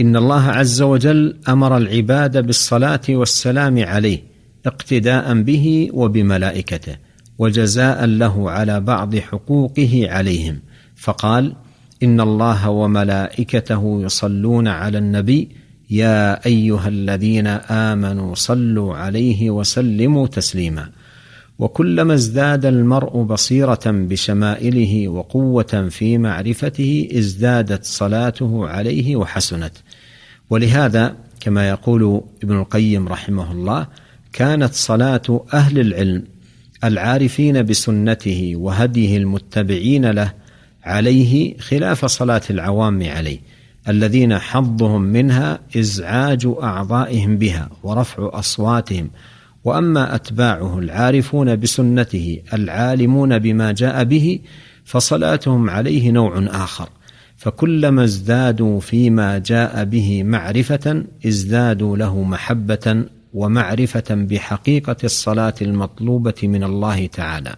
إن الله عز وجل أمر العباد بالصلاة والسلام عليه اقتداء به وبملائكته وجزاء له على بعض حقوقه عليهم، فقال: إن الله وملائكته يصلون على النبي يا أيها الذين آمنوا صلوا عليه وسلموا تسليما. وكلما ازداد المرء بصيرة بشمائله وقوة في معرفته ازدادت صلاته عليه وحسنت. ولهذا كما يقول ابن القيم رحمه الله: كانت صلاة أهل العلم العارفين بسنته وهديه المتبعين له عليه خلاف صلاة العوام عليه، الذين حظهم منها إزعاج أعضائهم بها ورفع أصواتهم. وأما أتباعه العارفون بسنته العالمون بما جاء به فصلاتهم عليه نوع آخر، فكلما ازدادوا فيما جاء به معرفة ازدادوا له محبة ومعرفة بحقيقة الصلاة المطلوبة من الله تعالى.